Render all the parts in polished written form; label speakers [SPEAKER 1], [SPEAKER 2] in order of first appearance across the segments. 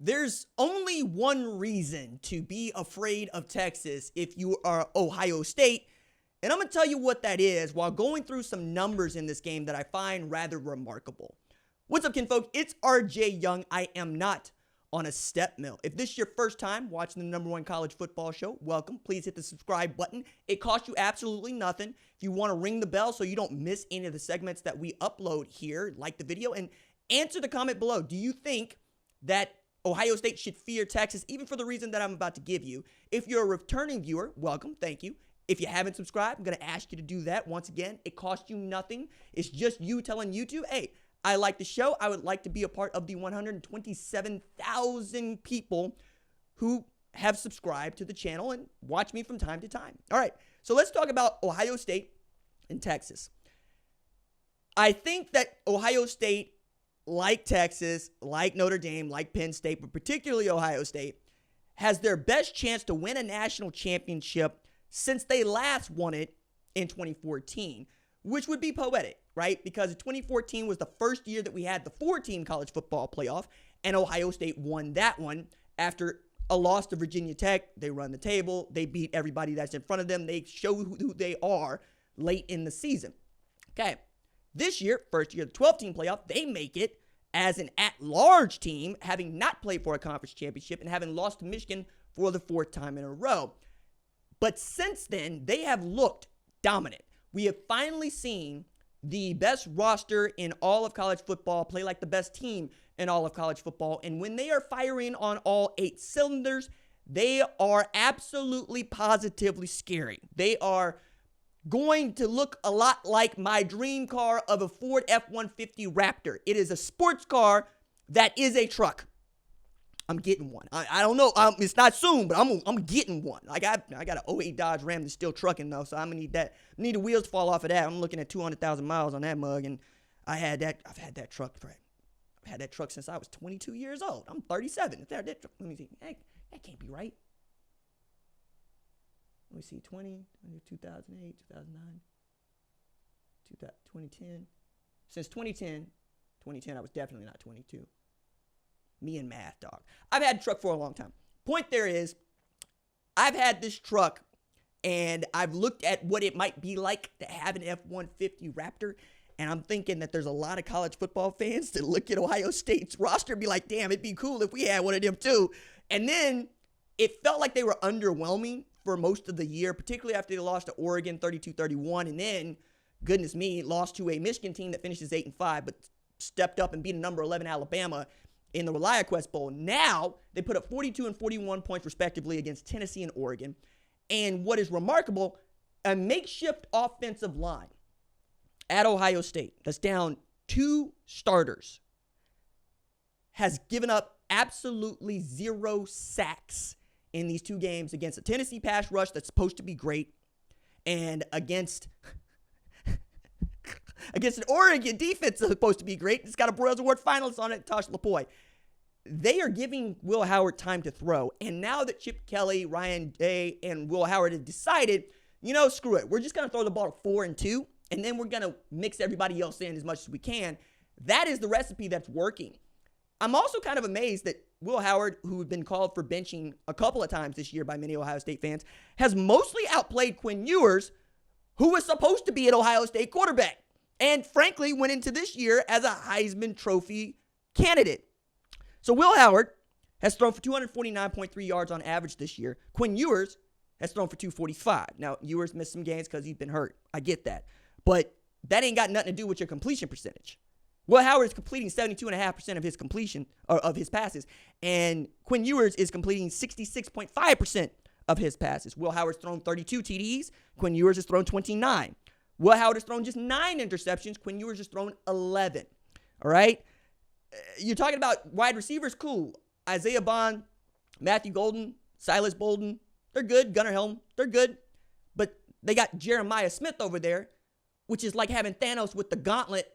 [SPEAKER 1] There's only one reason to be afraid of Texas if you are Ohio State, and I'm going to tell you what that is while going through some numbers in this game that I find rather remarkable. What's up, kinfolk? It's RJ Young. I am not on a step mill. If this is your first time watching the #1 college football show, welcome. Please hit the subscribe button. It costs you absolutely nothing. If you want to ring the bell so you don't miss any of the segments that we upload here, like the video, and answer the comment below. Do you think that Ohio State should fear Texas, even for the reason that I'm about to give you? If you're a returning viewer, welcome, thank you. If you haven't subscribed, I'm going to ask you to do that. Once again, it costs you nothing. It's just you telling YouTube, hey, I like the show. I would like to be a part of the 127,000 people who have subscribed to the channel and watch me from time to time. All right, so let's talk about Ohio State and Texas. I think that Ohio State, like Texas, like Notre Dame, like Penn State, but particularly Ohio State, has their best chance to win a national championship since they last won it in 2014, which would be poetic, right? Because 2014 was the first year that we had the 4-team college football playoff, and Ohio State won that one after a loss to Virginia Tech. They run the table. They beat everybody that's in front of them. They show who they are late in the season. Okay. This year, first year of the 12-team playoff, they make it as an at-large team, having not played for a conference championship and having lost to Michigan for the 4th time in a row. But since then, they have looked dominant. We have finally seen the best roster in all of college football play like the best team in all of college football. And when they are firing on all 8 cylinders, they are absolutely positively scary. They are going to look a lot like my dream car of a Ford F-150 Raptor. It is a sports car that is a truck. I'm getting one. I don't know. It's not soon, but I'm getting one. Like I got an 08 Dodge Ram that's still trucking though, so I'm gonna need that. I need the wheels to fall off of that. I'm looking at 200,000 miles on that mug, and I've had that truck since I was 22 years old. I'm 37. Let me see. That can't be right. Let me see. 2008, 2009, 2010. Since 2010, I was definitely not 22. Me and math, dog. I've had a truck for a long time. Point there is, I've had this truck, and I've looked at what it might be like to have an F-150 Raptor, and I'm thinking that there's a lot of college football fans that look at Ohio State's roster and be like, damn, it'd be cool if we had one of them too. And then it felt like they were underwhelming for most of the year, particularly after they lost to Oregon 32-31, and then, goodness me, lost to a Michigan team that finishes 8-5, but stepped up and beat a number 11 Alabama in the ReliaQuest Bowl. Now, they put up 42 and 41 points respectively against Tennessee and Oregon. And what is remarkable, a makeshift offensive line at Ohio State that's down 2 starters has given up absolutely 0 sacks in these 2 games against a Tennessee pass rush that's supposed to be great, and against an Oregon defense that's supposed to be great. It's got a Broyles Award finalist on it, Tosh Lapoy. They are giving Will Howard time to throw. And now that Chip Kelly, Ryan Day, and Will Howard have decided, screw it. We're just going to throw the ball 4 and 2, and then we're going to mix everybody else in as much as we can. That is the recipe that's working. I'm also kind of amazed that Will Howard, who had been called for benching a couple of times this year by many Ohio State fans, has mostly outplayed Quinn Ewers, who was supposed to be an Ohio State quarterback, and frankly went into this year as a Heisman Trophy candidate. So Will Howard has thrown for 249.3 yards on average this year. Quinn Ewers has thrown for 245. Now, Ewers missed some games because he's been hurt. I get that. But that ain't got nothing to do with your completion percentage. Will Howard is completing 72.5% of his completion, or of his passes, and Quinn Ewers is completing 66.5% of his passes. Will Howard's thrown 32 TDs. Quinn Ewers has thrown 29. Will Howard has thrown just 9 interceptions. Quinn Ewers has thrown 11. All right? You're talking about wide receivers, cool. Isaiah Bond, Matthew Golden, Silas Bolden, they're good. Gunnar Helm, they're good. But they got Jeremiah Smith over there, which is like having Thanos with the gauntlet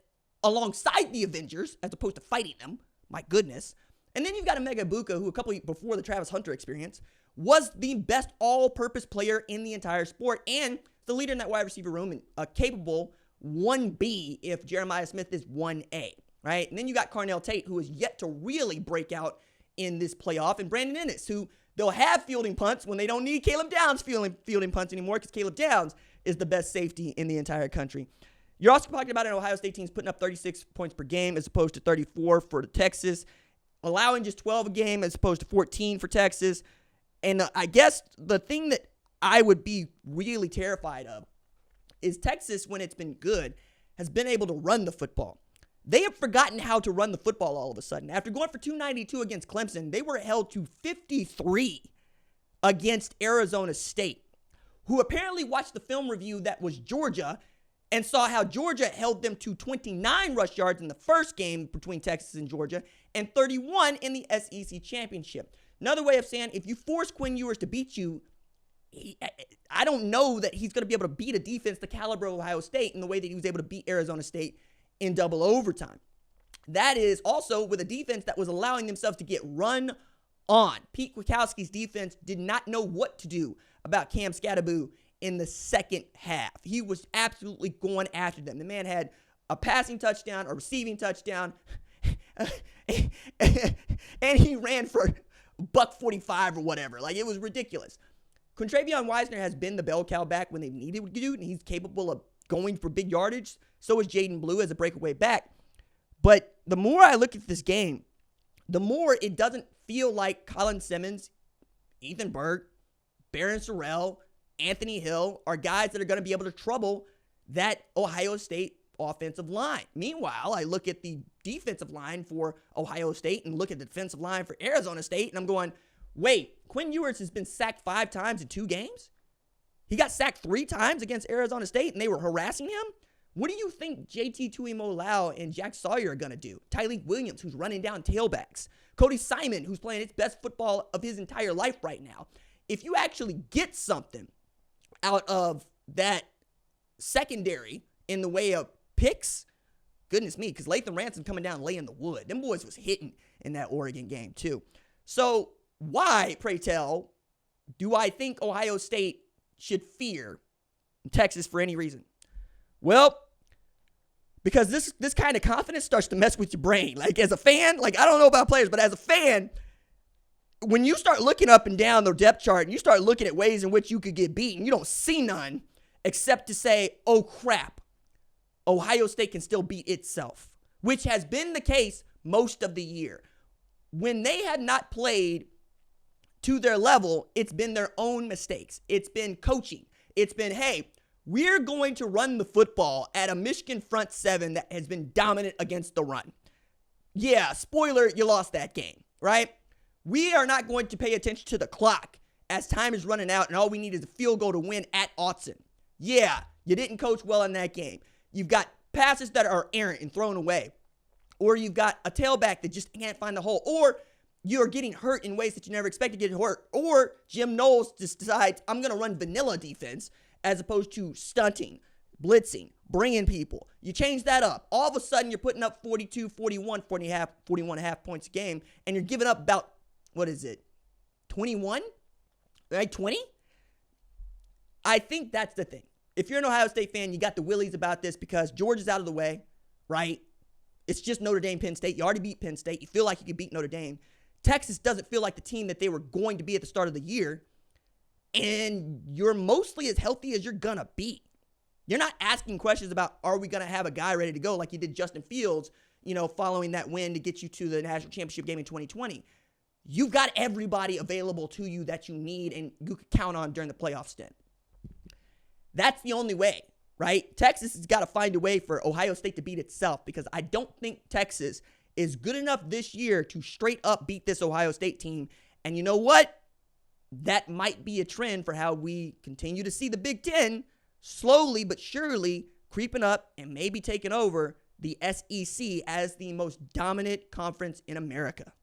[SPEAKER 1] alongside the Avengers as opposed to fighting them. My goodness. And then you've got Emeka Egbuka, who a couple before the Travis Hunter experience was the best all-purpose player in the entire sport and the leader in that wide receiver room and a capable 1B if Jeremiah Smith is 1A, right? And then you got Carnell Tate, who is yet to really break out in this playoff, and Brandon Ennis, who they'll have fielding punts when they don't need Caleb Downs fielding punts anymore, because Caleb Downs is the best safety in the entire country. You're also talking about an Ohio State team's putting up 36 points per game as opposed to 34 for Texas, allowing just 12 a game as opposed to 14 for Texas. And I guess the thing that I would be really terrified of is Texas, when it's been good, has been able to run the football. They have forgotten how to run the football all of a sudden. After going for 292 against Clemson, they were held to 53 against Arizona State, who apparently watched the film review that was Georgia and saw how Georgia held them to 29 rush yards in the first game between Texas and Georgia and 31 in the SEC championship. Another way of saying, if you force Quinn Ewers to beat you, I don't know that he's going to be able to beat a defense the caliber of Ohio State in the way that he was able to beat Arizona State in double overtime. That is also with a defense that was allowing themselves to get run on. Pete Kwiatkowski's defense did not know what to do about Cam Skattebo in the second half. He was absolutely going after them. The man had a passing touchdown, a receiving touchdown, and he ran for $145 or whatever. Like, it was ridiculous. Quintravion Wisener has been the bell cow back when they've needed to do, and he's capable of going for big yardage. So is Jaden Blue as a breakaway back. But the more I look at this game, the more it doesn't feel like Colin Simmons, Ethan Berg, Barron Sorrell, Anthony Hill are guys that are going to be able to trouble that Ohio State offensive line. Meanwhile, I look at the defensive line for Ohio State and look at the defensive line for Arizona State, and I'm going, wait, Quinn Ewers has been sacked 5 times in 2 games? He got sacked 3 times against Arizona State, and they were harassing him? What do you think JT Tuimoloau and Jack Sawyer are going to do? Tyleik Williams, who's running down tailbacks. Cody Simon, who's playing his best football of his entire life right now. If you actually get something out of that secondary in the way of picks, goodness me, because Latham Ransom coming down laying the wood. Them boys was hitting in that Oregon game too. So why, pray tell, do I think Ohio State should fear Texas for any reason? Well, because this kind of confidence starts to mess with your brain. Like, as a fan, like, I don't know about players, but as a fan, when you start looking up and down the depth chart and you start looking at ways in which you could get beaten, you don't see none except to say, oh crap, Ohio State can still beat itself, which has been the case most of the year. When they have not played to their level, it's been their own mistakes. It's been coaching. It's been, hey, we're going to run the football at a Michigan front 7 that has been dominant against the run. Yeah, spoiler, you lost that game, right? We are not going to pay attention to the clock as time is running out and all we need is a field goal to win at Autzen. Yeah, you didn't coach well in that game. You've got passes that are errant and thrown away. Or you've got a tailback that just can't find the hole. Or you're getting hurt in ways that you never expected to get hurt. Or Jim Knowles just decides, I'm going to run vanilla defense as opposed to stunting, blitzing, bringing people. You change that up. All of a sudden, you're putting up 42, 41, 41 and a half points a game, and you're giving up about, 21? Right, 20? I think that's the thing. If you're an Ohio State fan, you got the willies about this because Georgia's out of the way, right? It's just Notre Dame, Penn State. You already beat Penn State. You feel like you could beat Notre Dame. Texas doesn't feel like the team that they were going to be at the start of the year. And you're mostly as healthy as you're going to be. You're not asking questions about, are we going to have a guy ready to go like you did Justin Fields, following that win to get you to the national championship game in 2020. You've got everybody available to you that you need and you could count on during the playoff stint. That's the only way, right? Texas has got to find a way for Ohio State to beat itself because I don't think Texas is good enough this year to straight up beat this Ohio State team. And you know what? That might be a trend for how we continue to see the Big Ten slowly but surely creeping up and maybe taking over the SEC as the most dominant conference in America.